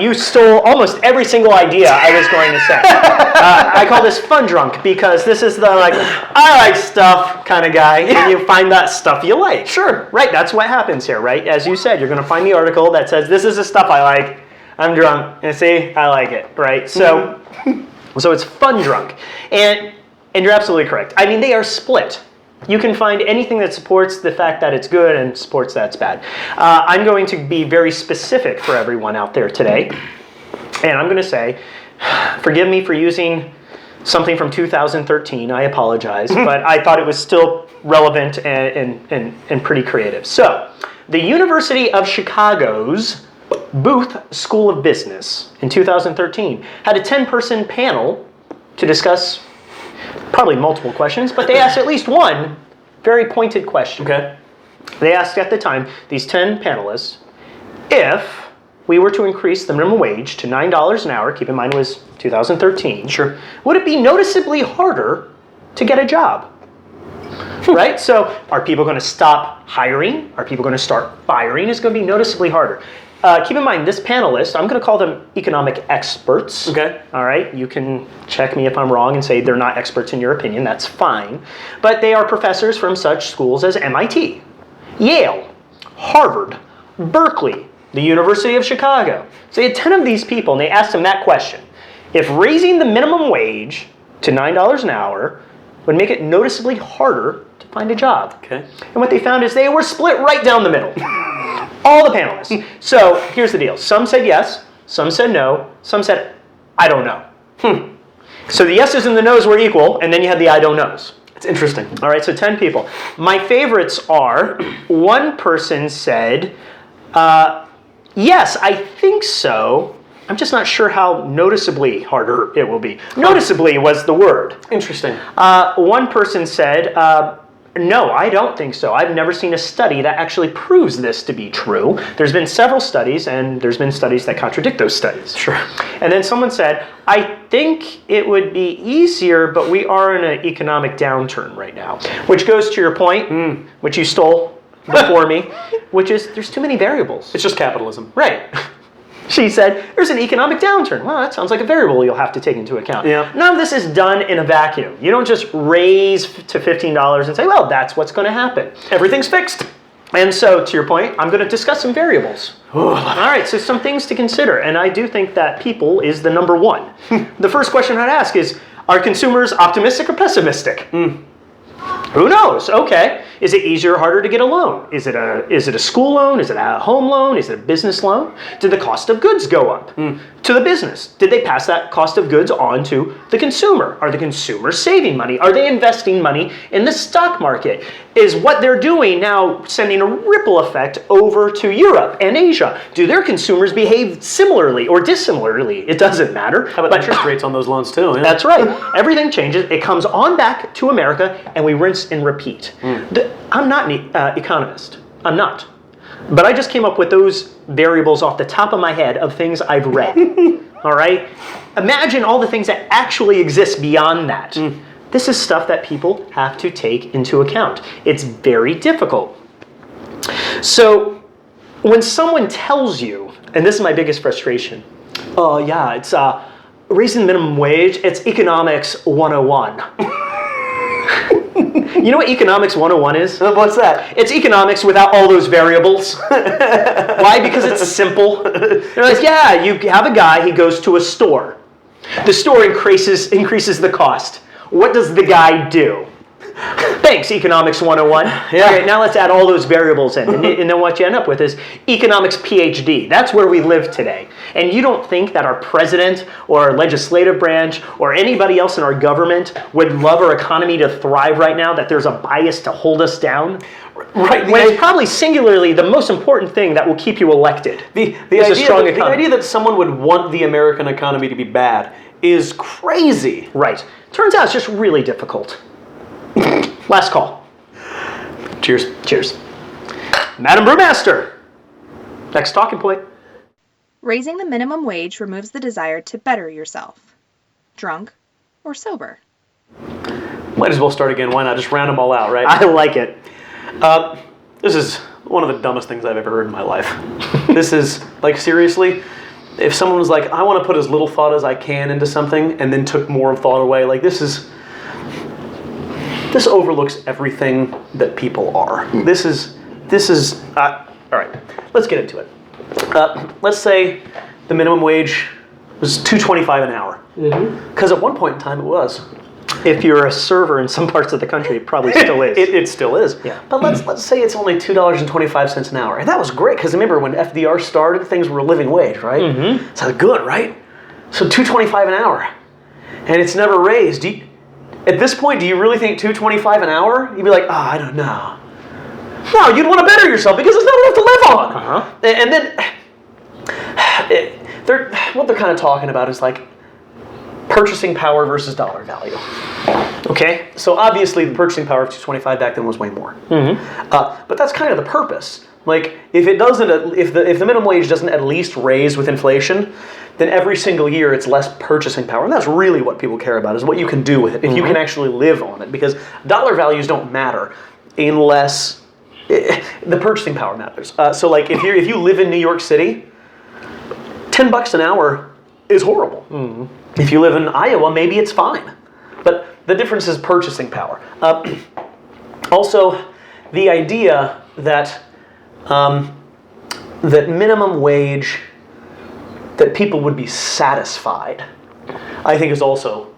You stole almost every single idea I was going to say. I call this fun drunk because this is the I like stuff kind of guy, and you find that stuff you like. Sure. Right, that's what happens here, right? As you said, you're going to find the article that says, this is the stuff I like. I'm drunk. And see, I like it, right? So, so it's fun drunk. And you're absolutely correct. I mean, they are split. You can find anything that supports the fact that it's good and supports that it's bad. I'm going to be very specific for everyone out there today. And I'm going to say, forgive me for using something from 2013. I apologize. But I thought it was still relevant and pretty creative. So, the University of Chicago's Booth School of Business in 2013 had a 10-person panel to discuss probably multiple questions, but they asked at least one very pointed question. Okay. They asked at the time, these 10 panelists, if we were to increase the minimum wage to $9 an hour, keep in mind it was 2013, Sure. would it be noticeably harder to get a job? Right? So are people going to stop hiring? Are people going to start firing? It's going to be noticeably harder. Keep in mind, this panelist, I'm going to call them economic experts. Okay. All right? You can check me if I'm wrong and say they're not experts in your opinion. That's fine. But they are professors from such schools as MIT, Yale, Harvard, Berkeley, the University of Chicago. So they had 10 of these people, and they asked them that question. If raising the minimum wage to $9 an hour would make it noticeably harder to find a job. Okay. And what they found is they were split right down the middle. All the panelists. So here's the deal. Some said yes, some said no, some said, I don't know. So the yeses and the nos were equal, and then you had the I don't knows. It's interesting. All right, so 10 people. My favorites are, one person said, yes, I think so. I'm just not sure how noticeably harder it will be. Noticeably was the word. Interesting. One person said, no, I don't think so. I've never seen a study that actually proves this to be true. There's been several studies, and there's been studies that contradict those studies. Sure. And then someone said, I think it would be easier, but we are in an economic downturn right now. Which goes to your point, which you stole before me, which is there's too many variables. It's just capitalism. Right. She said, there's an economic downturn. Well, that sounds like a variable you'll have to take into account. Yeah. None of this is done in a vacuum. You don't just raise to $15 and say, well, that's what's going to happen. Everything's fixed. And so, to your point, I'm going to discuss some variables. All right, so some things to consider. And I do think that people is the number one. The first question I'd ask is, are consumers optimistic or pessimistic? Who knows? Okay. Is it easier or harder to get a loan? Is it a school loan? Is it a home loan? Is it a business loan? Did the cost of goods go up to the business? Did they pass that cost of goods on to the consumer? Are the consumers saving money? Are they investing money in the stock market? Is what they're doing now sending a ripple effect over to Europe and Asia? Do their consumers behave similarly or dissimilarly? It doesn't matter. How about interest rates on those loans too? Yeah. That's right. Everything changes. It comes on back to America, and we rinse and repeat. I'm not an economist. I'm not. But I just came up with those variables off the top of my head of things I've read. All right? Imagine all the things that actually exist beyond that. This is stuff that people have to take into account. It's very difficult. So when someone tells you, and this is my biggest frustration, oh yeah, it's raising the minimum wage, it's economics 101. You know what economics 101 is? What's that? It's economics without all those variables. Why? Because it's simple. They're like, yeah, you have a guy, he goes to a store. The store increases the cost. What does the guy do? Thanks, economics 101. Yeah. Okay, now let's add all those variables in. And then what you end up with is economics PhD. That's where we live today. And you don't think that our president or our legislative branch or anybody else in our government would love our economy to thrive right now, that there's a bias to hold us down? Right. When it's probably singularly the most important thing that will keep you elected. The idea that someone would want the American economy to be bad is crazy. Right. Turns out it's just really difficult. Last call. Cheers. Cheers. Madam Brewmaster. Next talking point. Raising the minimum wage removes the desire to better yourself. Drunk or sober? Might as well start again. Why not? Just round them all out, right? I like it. This is one of the dumbest things I've ever heard in my life. This is, like, seriously, if someone was like, I want to put as little thought as I can into something and then took more thought away, like, this overlooks everything that people are. This is all right, let's get into it. Let's say the minimum wage was $2.25 an hour. Because at one point in time it was. If you're a server in some parts of the country, it probably still is. It still is. Yeah. But let's say it's only $2.25 an hour. And that was great, because remember when FDR started, things were a living wage, right? So good, right? So $2.25 an hour. And it's never raised. At this point, do you really think $2.25 an hour? You'd be like, oh, I don't know. No, you'd want to better yourself because there's not enough to live on. And then what they're kind of talking about is like purchasing power versus dollar value. Okay, so obviously the purchasing power of $2.25 back then was way more. But that's kind of the purpose. Like, if the minimum wage doesn't at least raise with inflation, then every single year it's less purchasing power. And that's really what people care about, is what you can do with it, if you can actually live on it. Because dollar values don't matter unless the purchasing power matters. So like, if you live in New York City, $10 an hour is horrible. If you live in Iowa, maybe it's fine. But the difference is purchasing power. Also, the idea that that minimum wage, that people would be satisfied, I think is also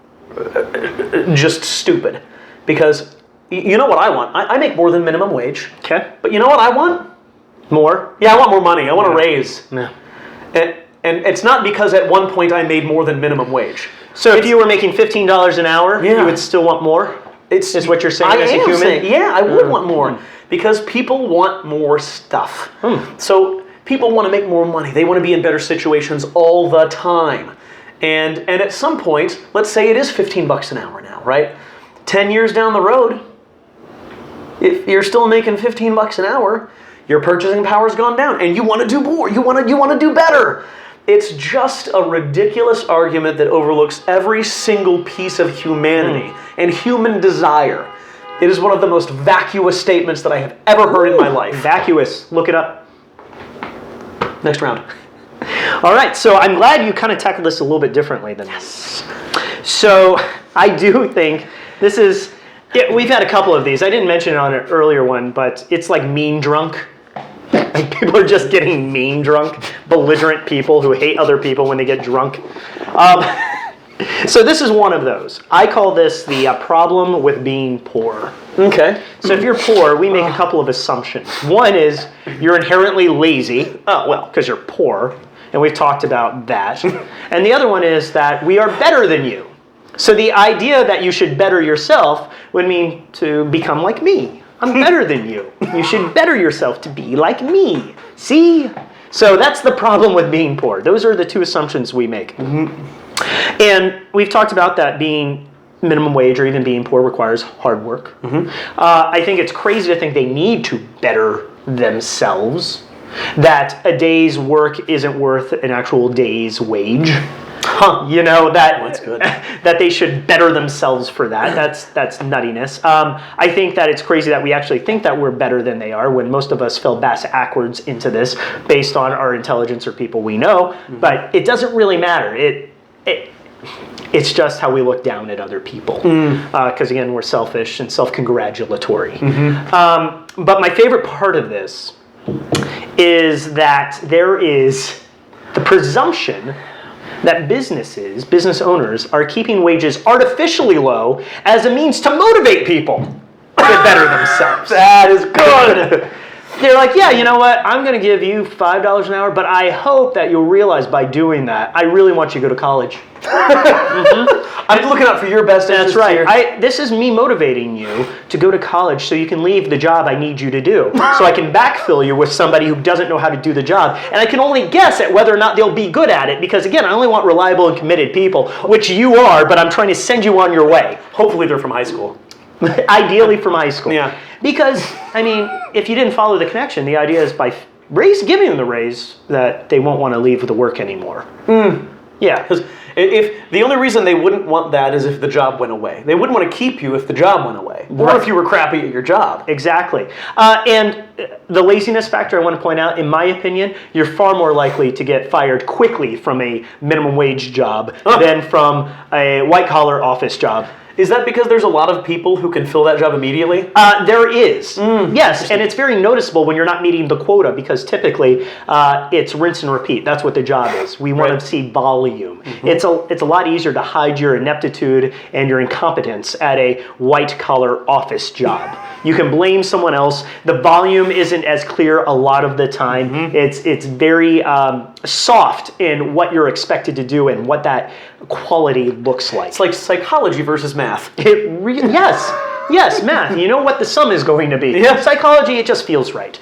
just stupid. Because you know what I want? I make more than minimum wage. Okay. But you know what I want? More? Yeah, I want more money. I want a raise. Yeah. And it's not because at one point I made more than minimum wage. So if you were making $15 an hour, you would still want more? Is what you're saying as a human? Yeah, I would want more. Because people want more stuff. So people want to make more money. They want to be in better situations all the time. And at some point, let's say it is $15 an hour now, right? 10 years down the road, if you're still making $15 an hour, your purchasing power's gone down, and you want to do more. You want to do better. It's just a ridiculous argument that overlooks every single piece of humanity and human desire. It is one of the most vacuous statements that I have ever heard in my life. Vacuous. Look it up. Next round. All right, so I'm glad you kind of tackled this a little bit differently than this. So I do think this is, we've had a couple of these. I didn't mention it on an earlier one, but it's like mean drunk. Like, people are just getting mean drunk, belligerent people who hate other people when they get drunk. So this is one of those. I call this the problem with being poor. Okay. So if you're poor, we make a couple of assumptions. One is you're inherently lazy. Oh, well, because you're poor. And we've talked about that. And the other one is that we are better than you. So the idea that you should better yourself would mean to become like me. I'm better than you. You should better yourself to be like me. See? So that's the problem with being poor. Those are the two assumptions we make. And we've talked about that being minimum wage or even being poor requires hard work. I think it's crazy to think they need to better themselves, that a day's work isn't worth an actual day's wage. You know, that's good. That they should better themselves for that. That's nuttiness. I think that it's crazy that we actually think that we're better than they are when most of us fell backwards into this based on our intelligence or people we know. But it doesn't really matter. It's just how we look down at other people. Because again, we're selfish and self-congratulatory. But my favorite part of this is that there is the presumption that business owners, are keeping wages artificially low as a means to motivate people to better themselves. That is good. They're like, yeah, you know what? I'm going to give you $5 an hour, but I hope that you'll realize by doing that, I really want you to go to college. I'm looking out for your best interest. That's right. This is me motivating you to go to college so you can leave the job I need you to do. So I can backfill you with somebody who doesn't know how to do the job. And I can only guess at whether or not they'll be good at it because, again, I only want reliable and committed people, which you are, but I'm trying to send you on your way. Hopefully they're from high school. Ideally from high school. Yeah. Because, I mean, if you didn't follow the connection, the idea is by giving them the raise that they won't want to leave the work anymore. Yeah. Because if the only reason they wouldn't want that is if the job went away. They wouldn't want to keep you if the job went away, or Right. if you were crappy at your job. Exactly. And the laziness factor, I want to point out, in my opinion, you're far more likely to get fired quickly from a minimum wage job than from a white-collar office job. Is that because there's a lot of people who can fill that job immediately? There is, yes, and it's very noticeable when you're not meeting the quota because typically it's rinse and repeat. That's what the job is. We want Right. to see volume. It's a lot easier to hide your ineptitude and your incompetence at a white-collar office job. You can blame someone else. The volume isn't as clear a lot of the time. It's very soft in what you're expected to do and what that quality looks like. It's like psychology versus math. Yes, math. You know what the sum is going to be. Yeah. Psychology, it just feels right.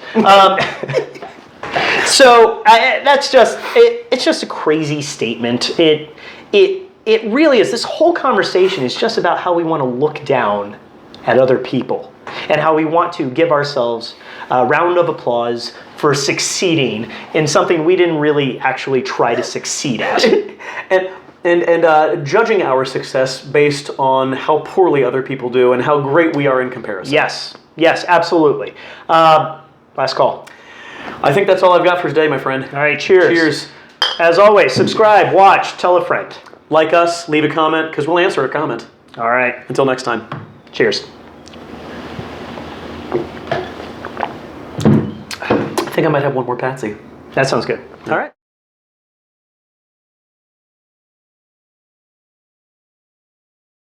So that's just it's just a crazy statement. It really is. This whole conversation is just about how we want to look down at other people and how we want to give ourselves a round of applause for succeeding in something we didn't really actually try to succeed at. And judging our success based on how poorly other people do and how great we are in comparison. Yes, absolutely. Last call. I think that's all I've got for today, my friend. All right, cheers. Cheers. As always, subscribe, watch, tell a friend. Like us, leave a comment, because we'll answer a comment. All right, Until next time. cheers. I think I might have one more Patsy. That sounds good. All right.